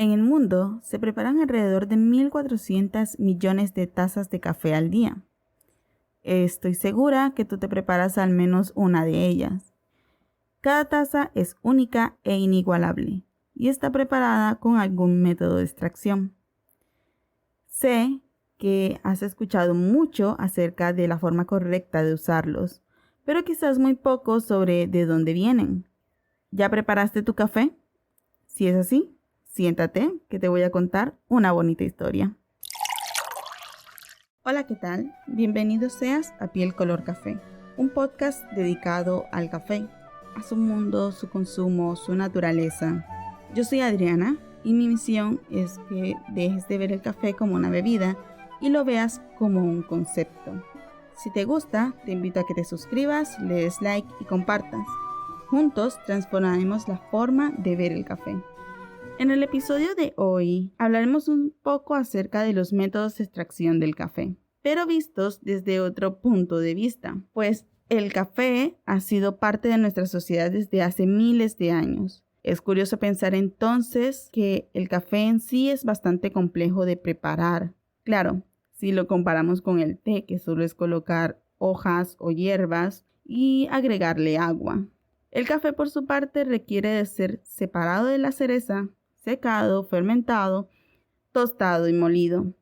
En el mundo se preparan alrededor de 1.400 millones de tazas de café al día. Estoy segura que tú te preparas al menos una de ellas. Cada taza es única e inigualable y está preparada con algún método de extracción. Sé que has escuchado mucho acerca de la forma correcta de usarlos, pero quizás muy poco sobre de dónde vienen. ¿Ya preparaste tu café? Si es así, siéntate que te voy a contar una bonita historia. Hola, ¿qué tal? Bienvenido seas a Piel Color Café, un podcast dedicado al café, a su mundo, su consumo, su naturaleza. Yo soy Adriana y mi misión es que dejes de ver el café como una bebida y lo veas como un concepto. Si te gusta, te invito a que te suscribas, le des like y compartas. Juntos transformaremos la forma de ver el café. En el episodio de hoy hablaremos un poco acerca de los métodos de extracción del café, pero vistos desde otro punto de vista, pues el café ha sido parte de nuestra sociedad desde hace miles de años. Es curioso pensar entonces que el café en sí es bastante complejo de preparar. Claro, si lo comparamos con el té, que solo es colocar hojas o hierbas y agregarle agua. El café, por su parte, requiere de ser separado de la cereza, secado, fermentado, tostado y molido,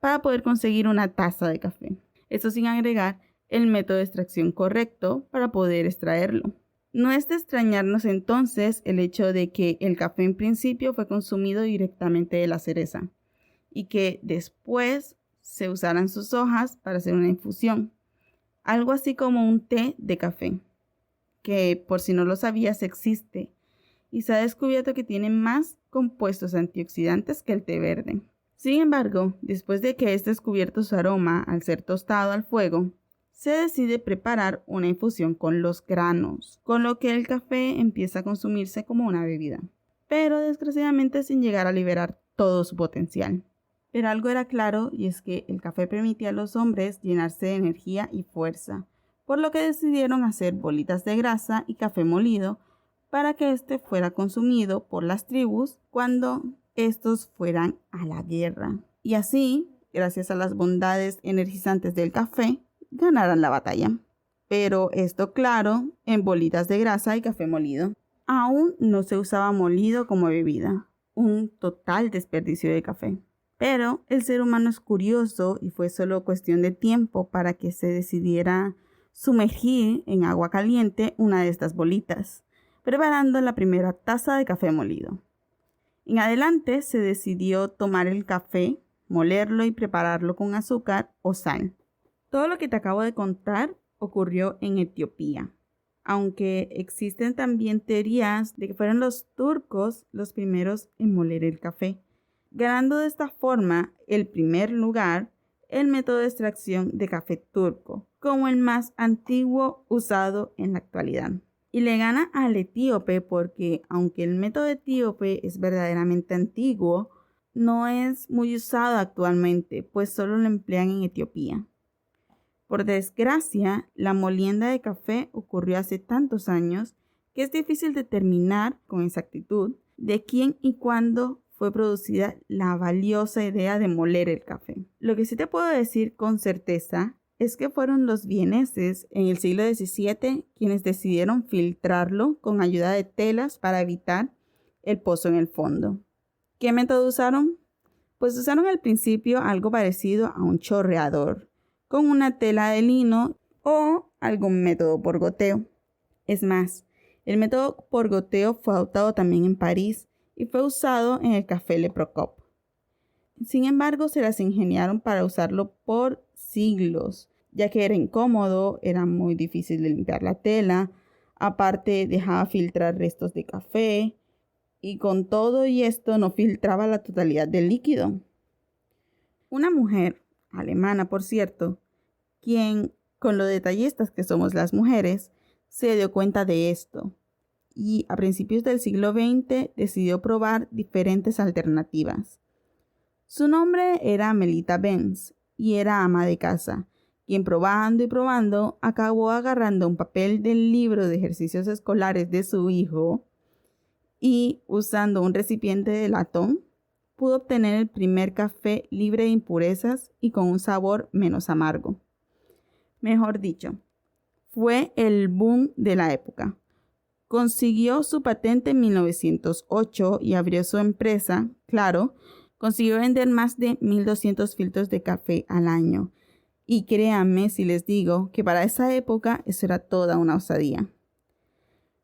para poder conseguir una taza de café. Eso sin agregar el método de extracción correcto para poder extraerlo. No es de extrañarnos entonces el hecho de que el café en principio fue consumido directamente de la cereza y que después se usaran sus hojas para hacer una infusión, algo así como un té de café, que por si no lo sabías existe y se ha descubierto que tiene más compuestos antioxidantes que el té verde. Sin embargo, después de que es descubierto su aroma al ser tostado al fuego, se decide preparar una infusión con los granos, con lo que el café empieza a consumirse como una bebida, pero desgraciadamente sin llegar a liberar todo su potencial. Pero algo era claro, y es que el café permitía a los hombres llenarse de energía y fuerza, por lo que decidieron hacer bolitas de grasa y café molido para que éste fuera consumido por las tribus cuando estos fueran a la guerra. Y así, gracias a las bondades energizantes del café, ganaran la batalla. Pero esto, claro, en bolitas de grasa y café molido. Aún no se usaba molido como bebida, un total desperdicio de café. Pero el ser humano es curioso y fue solo cuestión de tiempo para que se decidiera sumergir en agua caliente una de estas bolitas, preparando la primera taza de café molido. En adelante se decidió tomar el café, molerlo y prepararlo con azúcar o sal. Todo lo que te acabo de contar ocurrió en Etiopía, aunque existen también teorías de que fueron los turcos los primeros en moler el café, ganando de esta forma el primer lugar el método de extracción de café turco, como el más antiguo usado en la actualidad. Y le gana al etíope porque, aunque el método etíope es verdaderamente antiguo, no es muy usado actualmente, pues solo lo emplean en Etiopía. Por desgracia, la molienda de café ocurrió hace tantos años que es difícil determinar con exactitud de quién y cuándo fue producida la valiosa idea de moler el café. Lo que sí te puedo decir con certeza es que fueron los vieneses en el siglo XVII quienes decidieron filtrarlo con ayuda de telas para evitar el pozo en el fondo. ¿Qué método usaron? Pues usaron al principio algo parecido a un chorreador, con una tela de lino o algún método por goteo. Es más, el método por goteo fue adoptado también en París y fue usado en el café Le Procop. Sin embargo, se las ingeniaron para usarlo por siglos, ya que era incómodo, era muy difícil de limpiar la tela, aparte dejaba filtrar restos de café y con todo y esto no filtraba la totalidad del líquido. Una mujer, alemana por cierto, quien, con lo detallistas que somos las mujeres, se dio cuenta de esto y a principios del siglo XX decidió probar diferentes alternativas. Su nombre era Melita Benz y era ama de casa, quien probando y probando acabó agarrando un papel del libro de ejercicios escolares de su hijo y usando un recipiente de latón pudo obtener el primer café libre de impurezas y con un sabor menos amargo. Mejor dicho, fue el boom de la época. Consiguió su patente en 1908 y abrió su empresa. Claro, consiguió vender más de 1,200 filtros de café al año. Y créanme si les digo que para esa época eso era toda una osadía.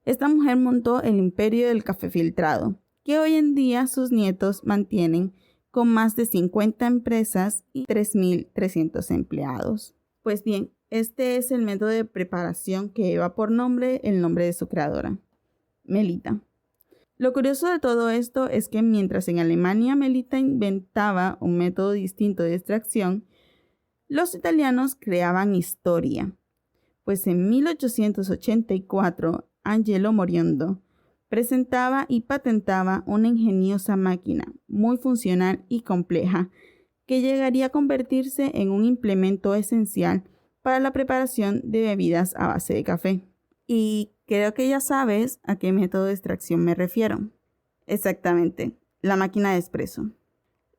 Esta mujer montó el imperio del café filtrado, que hoy en día sus nietos mantienen con más de 50 empresas y 3,300 empleados. Pues bien, este es el método de preparación que lleva por nombre el nombre de su creadora, Melita. Lo curioso de todo esto es que mientras en Alemania Melita inventaba un método distinto de extracción, los italianos creaban historia. Pues en 1884, Angelo Moriondo presentaba y patentaba una ingeniosa máquina muy funcional y compleja que llegaría a convertirse en un implemento esencial para la preparación de bebidas a base de café. Y creo que ya sabes a qué método de extracción me refiero. Exactamente, la máquina de espresso.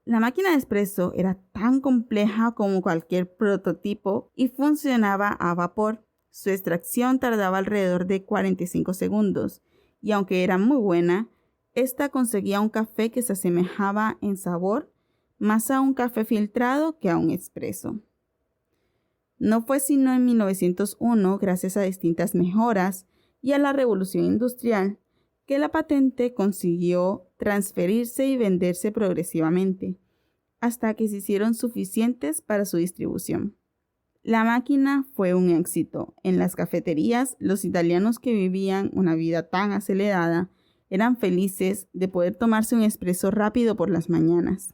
La máquina de espresso era tan compleja como cualquier prototipo y funcionaba a vapor. Su extracción tardaba alrededor de 45 segundos y aunque era muy buena, esta conseguía un café que se asemejaba en sabor más a un café filtrado que a un espresso. No fue sino en 1901, gracias a distintas mejoras y a la revolución industrial, que la patente consiguió transferirse y venderse progresivamente, hasta que se hicieron suficientes para su distribución. La máquina fue un éxito. En las cafeterías, los italianos que vivían una vida tan acelerada eran felices de poder tomarse un espresso rápido por las mañanas.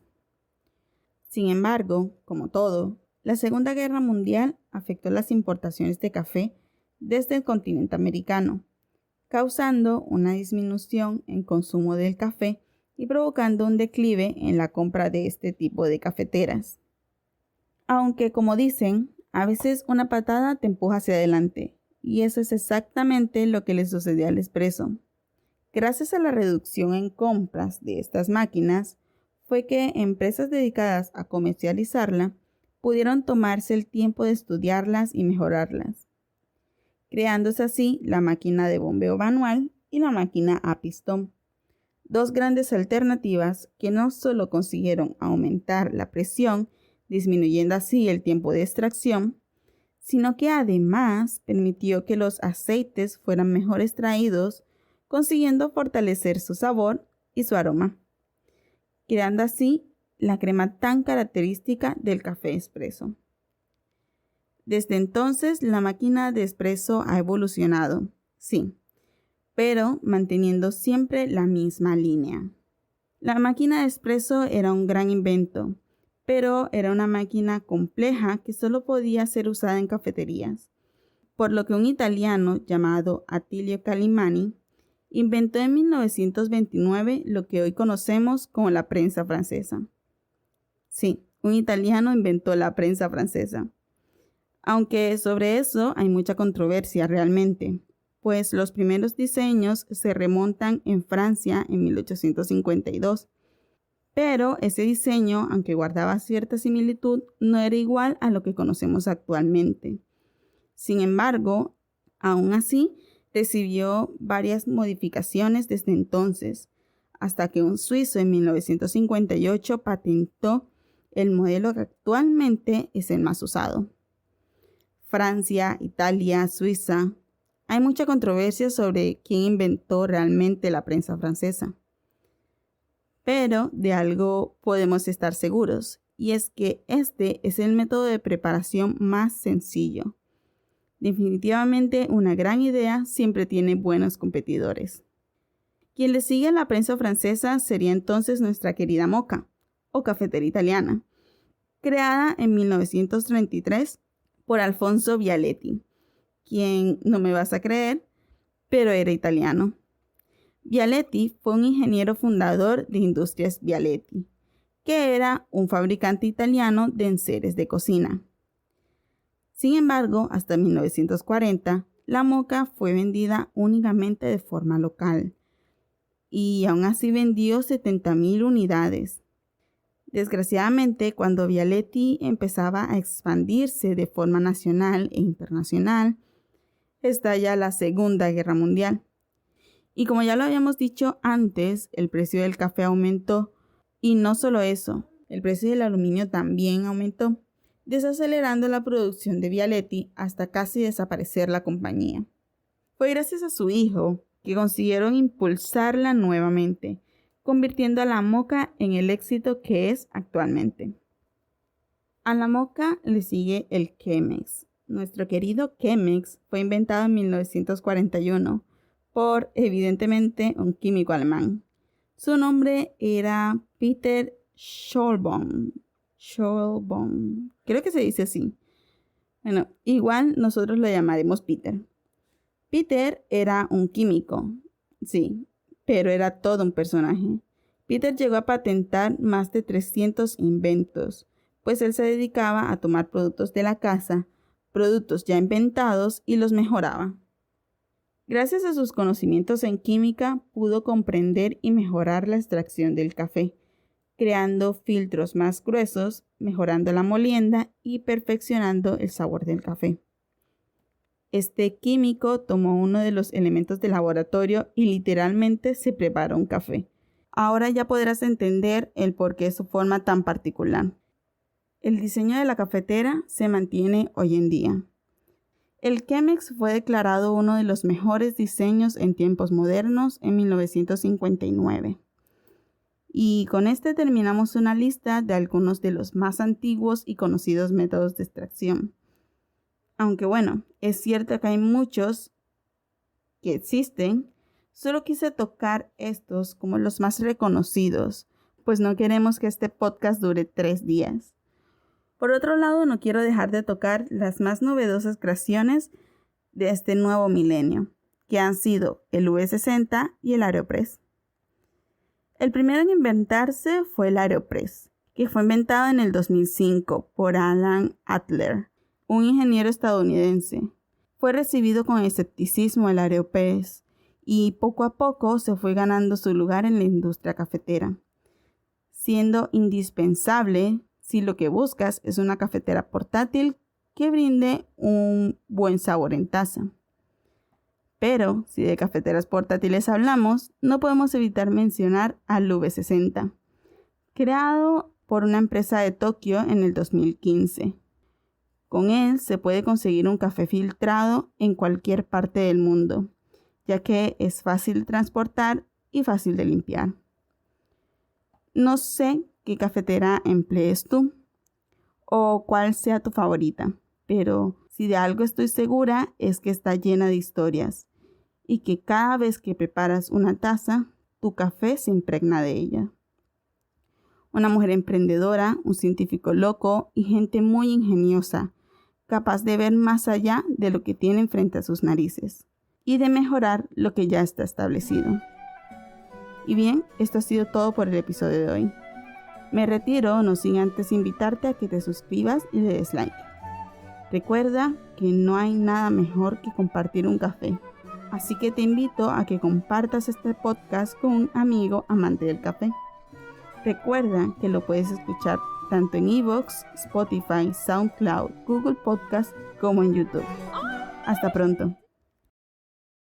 Sin embargo, como todo, la Segunda Guerra Mundial afectó las importaciones de café desde el continente americano, causando una disminución en consumo del café y provocando un declive en la compra de este tipo de cafeteras. Aunque, como dicen, a veces una patada te empuja hacia adelante, y eso es exactamente lo que le sucedió al espresso. Gracias a la reducción en compras de estas máquinas, fue que empresas dedicadas a comercializarla pudieron tomarse el tiempo de estudiarlas y mejorarlas, creándose así la máquina de bombeo manual y la máquina a pistón, dos grandes alternativas que no solo consiguieron aumentar la presión, disminuyendo así el tiempo de extracción, sino que además permitió que los aceites fueran mejor extraídos, consiguiendo fortalecer su sabor y su aroma, creando así la crema tan característica del café expreso. Desde entonces, la máquina de espresso ha evolucionado, sí, pero manteniendo siempre la misma línea. La máquina de espresso era un gran invento, pero era una máquina compleja que solo podía ser usada en cafeterías, por lo que un italiano llamado Attilio Calimani inventó en 1929 lo que hoy conocemos como la prensa francesa. Sí, un italiano inventó la prensa francesa. Aunque sobre eso hay mucha controversia realmente, pues los primeros diseños se remontan en Francia en 1852. Pero ese diseño, aunque guardaba cierta similitud, no era igual a lo que conocemos actualmente. Sin embargo, aún así, recibió varias modificaciones desde entonces, hasta que un suizo en 1958 patentó el modelo que actualmente es el más usado. Francia, Italia, Suiza. Hay mucha controversia sobre quién inventó realmente la prensa francesa. Pero de algo podemos estar seguros, y es que este es el método de preparación más sencillo. Definitivamente una gran idea siempre tiene buenos competidores. Quien le sigue a la prensa francesa sería entonces nuestra querida Moka, o cafetera italiana, creada en 1933 por Alfonso Vialetti, quien no me vas a creer, pero era italiano. Vialetti fue un ingeniero fundador de Industrias Vialetti, que era un fabricante italiano de enseres de cocina. Sin embargo, hasta 1940, la Moka fue vendida únicamente de forma local, y aún así vendió 70,000 unidades. Desgraciadamente, cuando Bialetti empezaba a expandirse de forma nacional e internacional, estalla la Segunda Guerra Mundial. Y como ya lo habíamos dicho antes, el precio del café aumentó. Y no solo eso, el precio del aluminio también aumentó, desacelerando la producción de Bialetti hasta casi desaparecer la compañía. Fue gracias a su hijo que consiguieron impulsarla nuevamente, convirtiendo a la moka en el éxito que es actualmente. A la moka le sigue el Chemex. Nuestro querido Chemex fue inventado en 1941 por, evidentemente, un químico alemán. Su nombre era Peter Scholbohm. Creo que se dice así. Bueno, igual nosotros lo llamaremos Peter. Peter era un químico, sí, pero era todo un personaje. Peter llegó a patentar más de 300 inventos, pues él se dedicaba a tomar productos de la casa, productos ya inventados, y los mejoraba. Gracias a sus conocimientos en química, pudo comprender y mejorar la extracción del café, creando filtros más gruesos, mejorando la molienda y perfeccionando el sabor del café. Este químico tomó uno de los elementos del laboratorio y literalmente se preparó un café. Ahora ya podrás entender el por qué su forma tan particular. El diseño de la cafetera se mantiene hoy en día. El Chemex fue declarado uno de los mejores diseños en tiempos modernos en 1959. Y con este terminamos una lista de algunos de los más antiguos y conocidos métodos de extracción. Aunque bueno, es cierto que hay muchos que existen, solo quise tocar estos como los más reconocidos, pues no queremos que este podcast dure 3 días. Por otro lado, no quiero dejar de tocar las más novedosas creaciones de este nuevo milenio, que han sido el V60 y el Aeropress. El primero en inventarse fue el Aeropress, que fue inventado en el 2005 por Alan Adler, un ingeniero estadounidense. Fue recibido con escepticismo el Aeropress y poco a poco se fue ganando su lugar en la industria cafetera, siendo indispensable si lo que buscas es una cafetera portátil que brinde un buen sabor en taza. Pero si de cafeteras portátiles hablamos, no podemos evitar mencionar al V60, creado por una empresa de Tokio en el 2015. Con él se puede conseguir un café filtrado en cualquier parte del mundo, ya que es fácil de transportar y fácil de limpiar. No sé qué cafetera emplees tú o cuál sea tu favorita, pero si de algo estoy segura es que está llena de historias y que cada vez que preparas una taza, tu café se impregna de ella. Una mujer emprendedora, un científico loco y gente muy ingeniosa, capaz de ver más allá de lo que tienen frente a sus narices y de mejorar lo que ya está establecido. Y bien, esto ha sido todo por el episodio de hoy. Me retiro, no sin antes invitarte a que te suscribas y le des like. Recuerda que no hay nada mejor que compartir un café, así que te invito a que compartas este podcast con un amigo amante del café. Recuerda que lo puedes escuchar tanto en iVoox, Spotify, SoundCloud, Google Podcast como en YouTube. Hasta pronto.